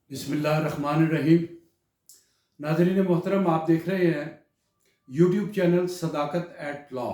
بسم اللہ الرحمن الرحیم۔ ناظرین محترم، آپ دیکھ رہے ہیں یوٹیوب چینل صداقت ایٹ لا۔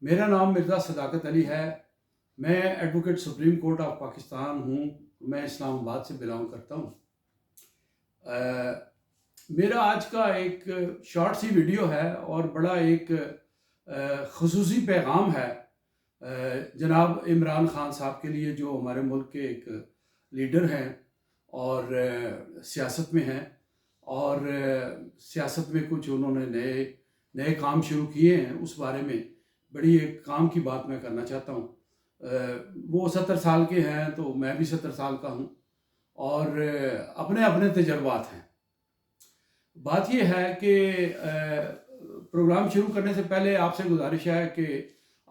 میرا نام مرزا صداقت علی ہے۔ میں advocate supreme court of Pakistan ہوں۔ میں اسلام آباد سے بلانگ کرتا ہوں۔ میرا آج کا ایک شارٹ سی ویڈیو ہے اور بڑا ایک خصوصی پیغام ہے جناب عمران خان صاحب کے لیے، جو ہمارے ملک کے ایک لیڈر ہیں اور سیاست میں ہیں، اور سیاست میں کچھ انہوں نے نئے کام شروع کیے ہیں۔ اس بارے میں بڑی ایک کام کی بات میں کرنا چاہتا ہوں۔ وہ 70 سال کے ہیں تو میں بھی 70 سال کا ہوں، اور اپنے اپنے تجربات ہیں۔ بات یہ ہے کہ پروگرام شروع کرنے سے پہلے آپ سے گزارش ہے کہ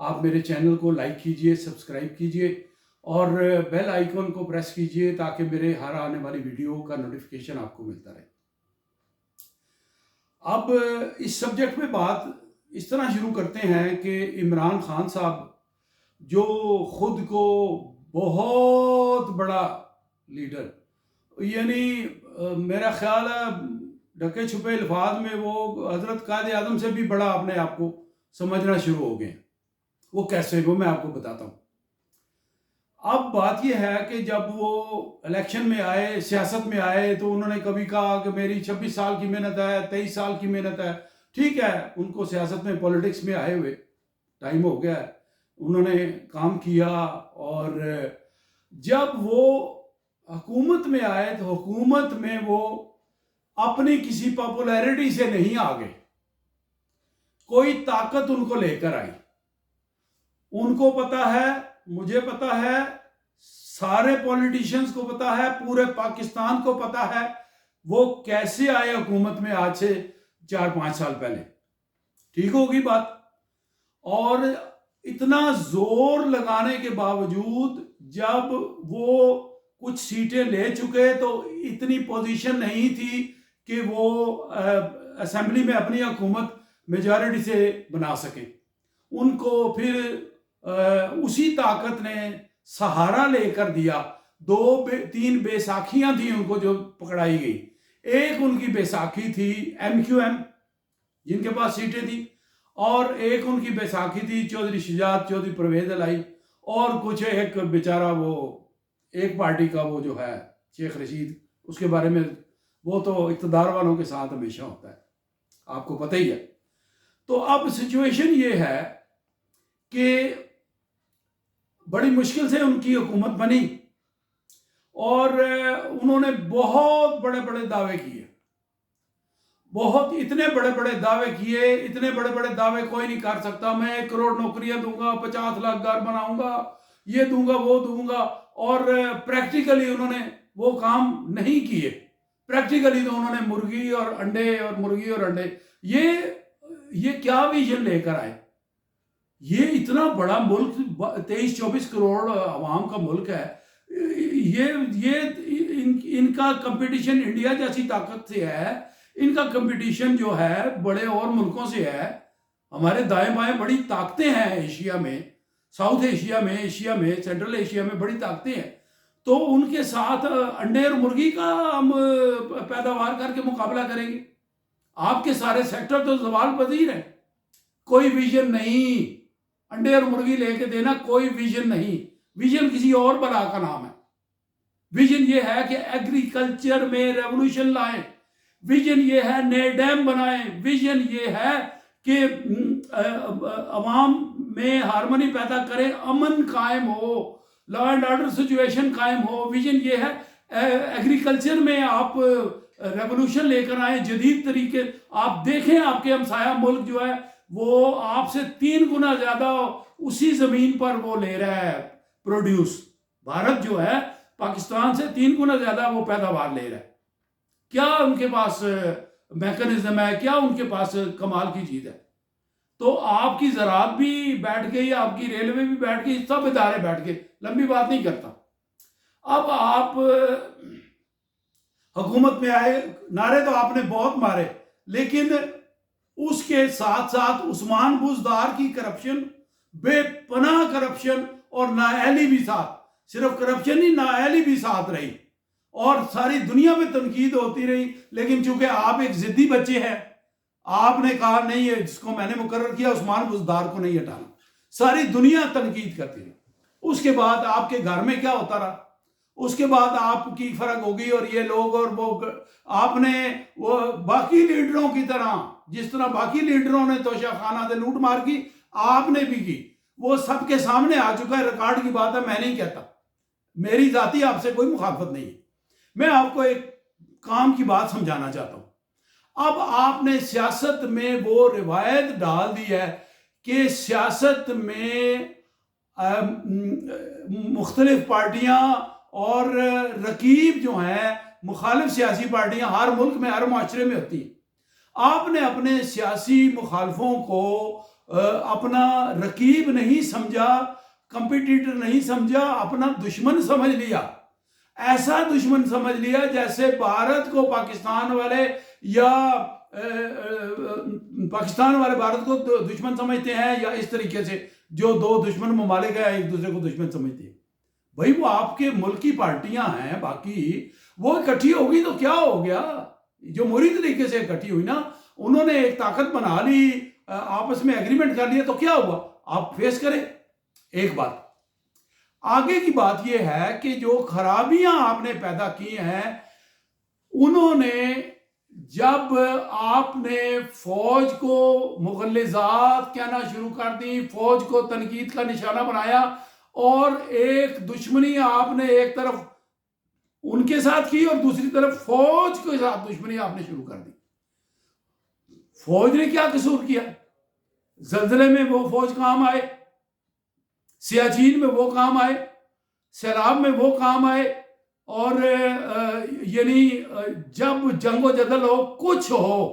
آپ میرے چینل کو لائک کیجئے، سبسکرائب کیجئے اور بیل آئیکن کو پریس کیجئے تاکہ میرے ہر آنے والی ویڈیو کا نوٹیفیکیشن آپ کو ملتا رہے۔ اب اس سبجیکٹ میں بات اس طرح شروع کرتے ہیں کہ عمران خان صاحب، جو خود کو بہت بڑا لیڈر، یعنی میرا خیال ہے ڈھکے چھپے الفاظ میں وہ حضرت قائد اعظم سے بھی بڑا اپنے آپ کو سمجھنا شروع ہو گئے ہیں۔ وہ کیسے، وہ میں آپ کو بتاتا ہوں۔ اب بات یہ ہے کہ جب وہ الیکشن میں آئے، سیاست میں آئے، تو انہوں نے کبھی کہا کہ میری 26 سال کی محنت ہے، 23 سال کی محنت ہے۔ ٹھیک ہے، ان کو سیاست میں، پولیٹکس میں آئے ہوئے ٹائم ہو گیا ہے، انہوں نے کام کیا، اور جب وہ حکومت میں آئے تو حکومت میں وہ اپنی کسی پاپولیرٹی سے نہیں آگے، کوئی طاقت ان کو لے کر آئی۔ ان کو پتا ہے، مجھے پتا ہے، سارے پولیٹیشنز کو پتا ہے، پورے پاکستان کو پتا ہے وہ کیسے آئے حکومت میں آج سے 4-5 سال پہلے۔ ٹھیک ہوگی بات؟ اور اتنا زور لگانے کے باوجود جب وہ کچھ سیٹیں لے چکے تو اتنی پوزیشن نہیں تھی کہ وہ اسمبلی میں اپنی حکومت میجارٹی سے بنا سکیں۔ ان کو پھر اسی طاقت نے سہارا لے کر دیا۔ 2-3 بیساکھیاں تھیں ان کو جو پکڑائی گئی۔ ایک ان کی بیساکھی تھی MQM، جن کے پاس سیٹیں تھیں، اور ایک ان کی بیساکھی تھی چودھری شجاعت، چودھری پرویز الہی، اور کچھ ایک بیچارہ وہ ایک پارٹی کا وہ جو ہے شیخ رشید، اس کے بارے میں وہ تو اقتدار والوں کے ساتھ ہمیشہ ہوتا ہے، آپ کو پتہ ہی ہے۔ تو اب سچویشن یہ ہے کہ بڑی مشکل سے ان کی حکومت بنی، اور انہوں نے بہت بڑے بڑے دعوے کیے، اتنے بڑے بڑے دعوے کیے، اتنے بڑے بڑے دعوے کوئی نہیں کر سکتا۔ میں 1 کروڑ نوکریاں دوں گا، 50 لاکھ گھر بناؤں گا، یہ دوں گا، وہ دوں گا، اور پریکٹیکلی انہوں نے وہ کام نہیں کیے۔ پریکٹیکلی تو انہوں نے مرغی اور انڈے اور مرغی اور انڈے، یہ کیا ویژن لے کر آئے؟ یہ اتنا بڑا ملک، 23-24 کروڑ عوام کا ملک ہے، یہ ان کا کمپٹیشن انڈیا جیسی طاقت سے ہے، ان کا کمپٹیشن جو ہے بڑے اور ملکوں سے ہے۔ ہمارے دائیں بائیں بڑی طاقتیں ہیں ایشیا میں، ساؤتھ ایشیا میں، سینٹرل ایشیا میں بڑی طاقتیں ہیں، تو ان کے ساتھ انڈے اور مرغی کا ہم پیداوار کر کے مقابلہ کریں گے؟ آپ کے سارے سیکٹر تو زوال پذیر ہیں۔ کوئی ویژن نہیں، انڈے اور مرغی لے کے دینا کوئی ویژن نہیں۔ ویژن کسی اور بلا کا نام ہے۔ ویژن یہ ہے کہ ایگریکلچر میں ریولوشن لائیں، ویژن یہ ہے نئے ڈیم بنائیں، ویژن یہ ہے کہ عوام میں ہارمونی پیدا کریں، امن قائم ہو، لا اینڈ آرڈر سچویشن قائم ہو۔ ویژن یہ ہے ایگریکلچر میں آپ ریولوشن لے کر آئیں، جدید طریقے۔ آپ دیکھیں آپ کے ہمسایہ ملک جو ہے وہ آپ سے 3 گنا زیادہ اسی زمین پر وہ لے رہا ہے پروڈیوس۔ بھارت جو ہے پاکستان سے 3 گنا زیادہ وہ پیداوار لے رہا ہے۔ کیا ان کے پاس میکانزم ہے؟ کیا ان کے پاس کمال کی چیز ہے؟ تو آپ کی زراعت بھی بیٹھ گئی، آپ کی ریلوے بھی بیٹھ گئی، سب ادارے بیٹھ گئے، لمبی بات نہیں کرتا۔ اب آپ حکومت میں آئے، نعرے تو آپ نے بہت مارے، لیکن اس کے ساتھ ساتھ عثمان بزدار کی کرپشن، بے پناہ کرپشن، اور نااہلی بھی ساتھ، صرف کرپشن نہیں، نااہلی بھی ساتھ رہی، اور ساری دنیا میں تنقید ہوتی رہی، لیکن چونکہ آپ ایک ضدی بچے ہیں، آپ نے کہا نہیں ہے جس کو میں نے مقرر کیا عثمان بزدار کو نہیں ہٹانا، ساری دنیا تنقید کرتی رہی۔ اس کے بعد آپ کے گھر میں کیا ہوتا رہا، اس کے بعد آپ کی فرق ہوگی، اور یہ لوگ اور وہ آپ نے وہ باقی لیڈروں کی طرح، جس طرح باقی لیڈروں نے توشہ خانہ سے لوٹ مار کی، آپ نے بھی کی، وہ سب کے سامنے آ چکا ہے، ریکارڈ کی بات ہے، میں نہیں کہتا، میری ذاتی آپ سے کوئی مخالفت نہیں ہے، میں آپ کو ایک کام کی بات سمجھانا چاہتا ہوں۔ اب آپ نے سیاست میں وہ روایت ڈال دی ہے کہ سیاست میں مختلف پارٹیاں اور رقیب جو ہیں مخالف سیاسی پارٹیاں ہر ملک میں ہر معاشرے میں ہوتی ہیں۔ آپ نے اپنے سیاسی مخالفوں کو اپنا رقیب نہیں سمجھا، کمپیٹیٹر نہیں سمجھا، اپنا دشمن سمجھ لیا، ایسا دشمن سمجھ لیا جیسے بھارت کو پاکستان والے یا پاکستان والے بھارت کو دشمن سمجھتے ہیں، یا اس طریقے سے جو دو دشمن ممالک ہیں ایک دوسرے کو دشمن سمجھتے ہیں۔ بھائی وہ آپ کے ملک کی پارٹیاں ہیں، باقی وہ اکٹھی ہوگی تو کیا ہو گیا، جو موری طریقے سے اکٹھی ہوئی نا، انہوں نے ایک طاقت بنا لی، آپس میں ایگریمنٹ کر لیا، تو کیا ہوا، آپ فیس کریں۔ ایک بات آگے کی بات یہ ہے کہ جو خرابیاں آپ نے پیدا کی ہیں، انہوں نے جب آپ نے فوج کو مغلظات کہنا شروع کر دی، فوج کو تنقید کا نشانہ بنایا، اور ایک دشمنی آپ نے ایک طرف ان کے ساتھ کی اور دوسری طرف فوج کے ساتھ دشمنی آپ نے شروع کر دی۔ فوج نے کیا قصور کیا؟ زلزلے میں وہ فوج کام آئے، سیاچین میں وہ کام آئے، سیلاب میں وہ کام آئے، اور یعنی جب جنگ و جدل ہو، کچھ ہو،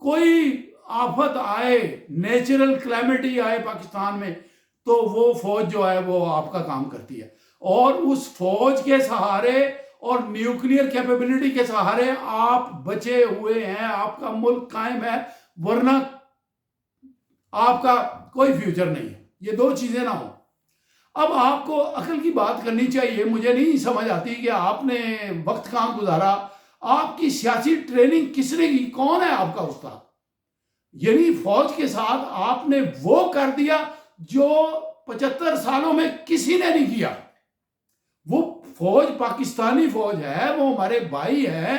کوئی آفت آئے، نیچرل کلیمٹی آئے پاکستان میں، تو وہ فوج جو ہے وہ آپ کا کام کرتی ہے، اور اس فوج کے سہارے اور نیوکلیئر کیپیبلٹی کے سہارے آپ بچے ہوئے ہیں، آپ کا ملک قائم ہے، ورنہ آپ کا کوئی فیوچر نہیں ہے۔ یہ دو چیزیں نہ ہوں۔ اب آپ کو عقل کی بات کرنی چاہیے، مجھے نہیں سمجھ آتی کہ آپ نے وقت کہاں گزارا، آپ کی سیاسی ٹریننگ کس نے کی، کون ہے آپ کا استاد؟ یعنی فوج کے ساتھ آپ نے وہ کر دیا جو 75 سالوں میں کسی نے نہیں کیا۔ وہ فوج پاکستانی فوج ہے، وہ ہمارے بھائی ہیں،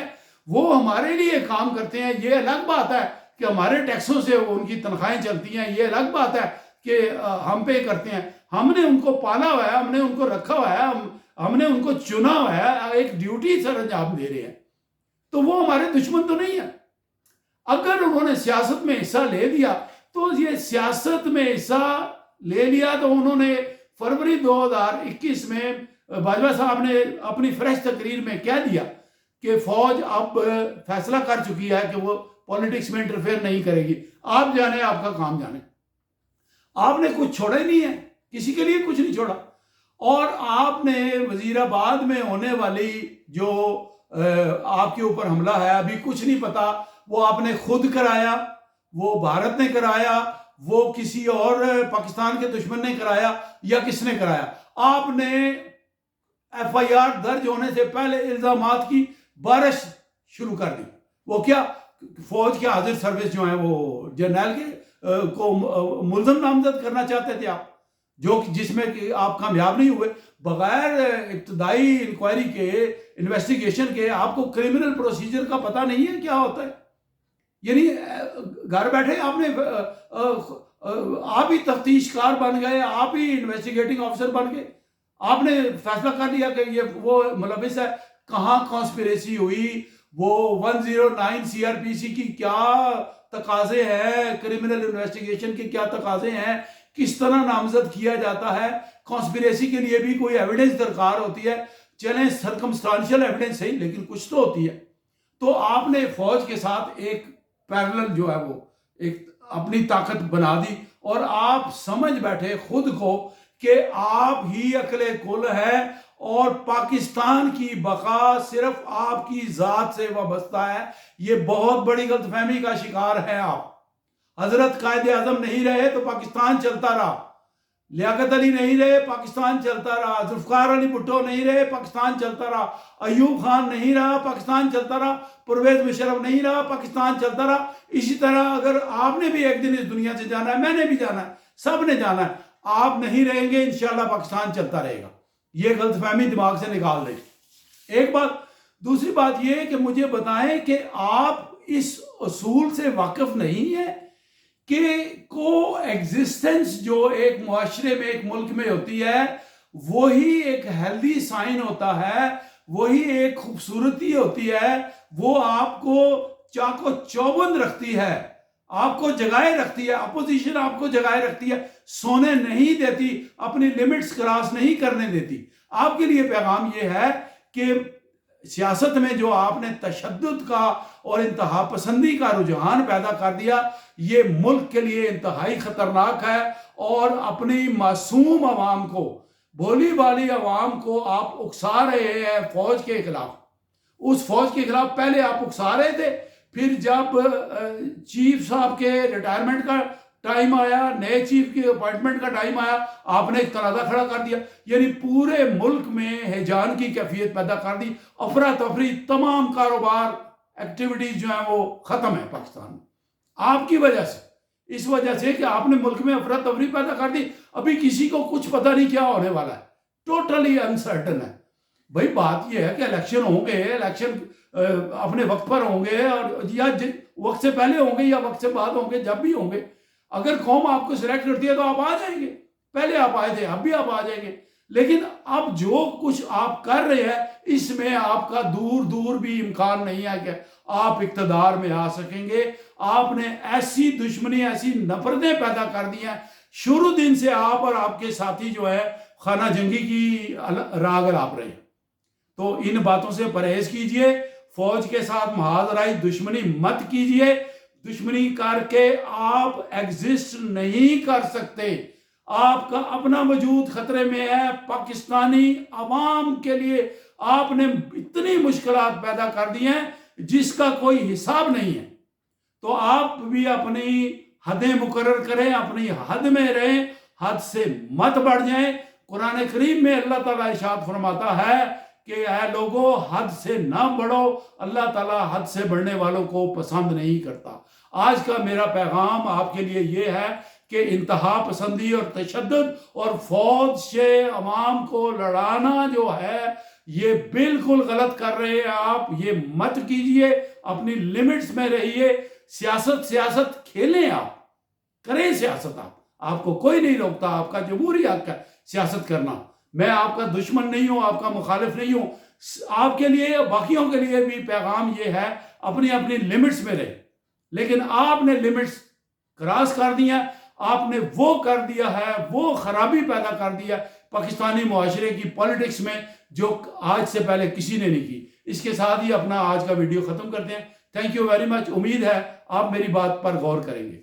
وہ ہمارے لیے کام کرتے ہیں، یہ الگ بات ہے کہ ہمارے ٹیکسوں سے ان کی تنخواہیں چلتی ہیں، یہ الگ بات ہے کہ ہم پے کرتے ہیں، ہم نے ان کو پالا ہوا ہے، ہم نے ان کو رکھا ہوا ہے، ہم نے ان کو چنا ہوا ہے، ایک ڈیوٹی سر انجام دے رہے ہیں، تو وہ ہمارے دشمن تو نہیں ہے۔ اگر انہوں نے سیاست میں حصہ لے لیا تو یہ سیاست میں حصہ لے لیا تو انہوں نے فروری 2021 میں باجوہ صاحب نے اپنی فریش تقریر میں کہہ دیا کہ فوج اب فیصلہ کر چکی ہے کہ وہ پولیٹکس میں انٹرفیئر نہیں کرے گی، آپ جانے، آپ کا کام جانے۔ آپ نے کچھ چھوڑا ہی نہیں ہے، کسی کے لیے کچھ نہیں چھوڑا، اور آپ نے وزیر آباد میں ہونے والی جو آپ کے اوپر حملہ ہے، ابھی کچھ نہیں پتا، وہ آپ نے خود کرایا، وہ بھارت نے کرایا، وہ کسی اور پاکستان کے دشمن نے کرایا، یا کس نے کرایا؟ آپ نے ایف آئی آر درج ہونے سے پہلے الزامات کی بارش شروع کر دی۔ وہ کیا؟ فوج کے حاضر سروس جو ہیں وہ جرنیل کے کو ملزم نامزد کرنا چاہتے تھے آپ، جس میں کہ آپ کامیاب نہیں ہوئے۔ بغیر ابتدائی انکوائری کے، انویسٹیگیشن کے، آپ کو کرمنل پروسیجر کا پتہ نہیں ہے کیا ہوتا ہے؟ یعنی گھر بیٹھے آپ نے آپ ہی تفتیش کار بن گئے، آپ ہی انویسٹیگیٹنگ آفیسر بن گئے، آپ نے فیصلہ کر لیا کہ یہ وہ ملوث ہے۔ کہاں کانسپیریسی ہوئی؟ وہ 109 سی آر پی سی کی کیا تقاضے ہیں، کرمنل انویسٹیگیشن کے کیا تقاضے ہیں، کس طرح نامزد کیا جاتا ہے؟ کانسپیریسی کے لیے بھی کوئی ایویڈنس درکار ہوتی ہے، چلیں سرکمسٹانشل ایویڈنس صحیح، لیکن کچھ تو ہوتی ہے۔ تو آپ نے فوج کے ساتھ ایک پیرلل جو ہے وہ ایک اپنی طاقت بنا دی، اور آپ سمجھ بیٹھے خود کو کہ آپ ہی عقل کل ہے، اور پاکستان کی بقا صرف آپ کی ذات سے وابستہ ہے۔ یہ بہت بڑی غلط فہمی کا شکار ہے آپ۔ حضرت قائد اعظم نہیں رہے تو پاکستان چلتا رہا، لیاقت علی نہیں رہے پاکستان چلتا رہا، ذوالفقار علی بھٹو نہیں رہے پاکستان چلتا رہا، ایوب خان نہیں رہا پاکستان چلتا رہا، پرویز مشرف نہیں رہا پاکستان چلتا رہا۔ اسی طرح اگر آپ نے بھی ایک دن اس دنیا سے جانا ہے، میں نے بھی جانا ہے، سب نے جانا ہے، آپ نہیں رہیں گے انشاءاللہ پاکستان چلتا رہے گا۔ یہ غلط فہمی دماغ سے نکال دیں، ایک بات۔ دوسری بات یہ کہ مجھے بتائیں کہ آپ اس اصول سے واقف نہیں ہیں کہ کو ایگزسٹنس جو ایک معاشرے میں ایک ملک میں ہوتی ہے وہی ایک ہیلدی سائن ہوتا ہے، وہی ایک خوبصورتی ہوتی ہے، وہ آپ کو چاق و چوبند رکھتی ہے، آپ کو جگائے رکھتی ہے، اپوزیشن آپ کو جگائے رکھتی ہے، سونے نہیں دیتی، اپنی لیمٹس کراس نہیں کرنے دیتی۔ آپ کے لیے پیغام یہ ہے کہ سیاست میں جو آپ نے تشدد کا اور انتہا پسندی کا رجحان پیدا کر دیا، یہ ملک کے لیے انتہائی خطرناک ہے، اور اپنی معصوم عوام کو، بھولی بالی عوام کو آپ اکسا رہے ہیں فوج کے خلاف۔ اس فوج کے خلاف پہلے آپ اکسا رہے تھے، پھر جب چیف صاحب کے ریٹائرمنٹ کا ٹائم آیا، نئے چیف کے اپوائنٹمنٹ کا ٹائم آیا، آپ نے ایک تنازع کھڑا کر دیا، یعنی پورے ملک میں ہیجان کی کیفیت پیدا کر دی، افراتفری، تمام کاروبار ایکٹیویٹیز جو ہیں وہ ختم ہیں پاکستان میں آپ کی وجہ سے۔ اس وجہ سے کہ آپ نے ملک میں افراتفری پیدا کر دی، ابھی کسی کو کچھ پتہ نہیں کیا ہونے والا ہے، ٹوٹلی انسرٹن ہے۔ بھائی بات یہ ہے کہ الیکشن ہوں گے، الیکشن اپنے وقت پر ہوں گے، اور یا وقت سے پہلے ہوں گے یا وقت سے بعد ہوں گے، جب بھی ہوں گے، اگر قوم آپ کو سلیکٹ کرتی ہے تو آپ آ جائیں گے، پہلے آپ آئے تھے، اب بھی آپ آ جائیں گے۔ لیکن اب جو کچھ آپ کر رہے ہیں اس میں آپ کا دور دور بھی امکان نہیں ہے کہ آپ اقتدار میں آ سکیں گے۔ آپ نے ایسی دشمنی، ایسی نفرتیں پیدا کر دی ہیں، شروع دن سے آپ اور آپ کے ساتھی جو ہے خانہ جنگی کی راہ الاپ رہے ہیں۔ تو ان باتوں سے پرہیز کیجئے، فوج کے ساتھ محاذ رائی دشمنی مت کیجئے، دشمنی کر کے آپ ایگزسٹ نہیں کر سکتے، آپ کا اپنا وجود خطرے میں ہے۔ پاکستانی عوام کے لیے آپ نے اتنی مشکلات پیدا کر دی ہیں جس کا کوئی حساب نہیں ہے، تو آپ بھی اپنی حدیں مقرر کریں، اپنی حد میں رہیں، حد سے مت بڑھ جائیں۔ قرآن کریم میں اللہ تعالیٰ ارشاد فرماتا ہے کہ اے لوگو حد سے نہ بڑھو، اللہ تعالیٰ حد سے بڑھنے والوں کو پسند نہیں کرتا۔ آج کا میرا پیغام آپ کے لیے یہ ہے کہ انتہا پسندی اور تشدد اور فوج سے عوام کو لڑانا جو ہے یہ بالکل غلط کر رہے ہیں آپ، یہ مت کیجئے، اپنی لیمٹس میں رہیے۔ سیاست کھیلیں، آپ کریں سیاست، آپ کو کوئی نہیں روکتا، آپ کا جمہوری حق ہے سیاست کرنا۔ میں آپ کا دشمن نہیں ہوں، آپ کا مخالف نہیں ہوں۔ آپ کے لیے، باقیوں کے لیے بھی پیغام یہ ہے اپنی اپنی لیمٹس میں رہے، لیکن آپ نے لیمٹس کراس کر دیا، آپ نے وہ کر دیا ہے، وہ خرابی پیدا کر دیا پاکستانی معاشرے کی پالیٹکس میں جو آج سے پہلے کسی نے نہیں کی۔ اس کے ساتھ ہی اپنا آج کا ویڈیو ختم کرتے ہیں۔ تھینک یو ویری مچ، امید ہے آپ میری بات پر غور کریں گے۔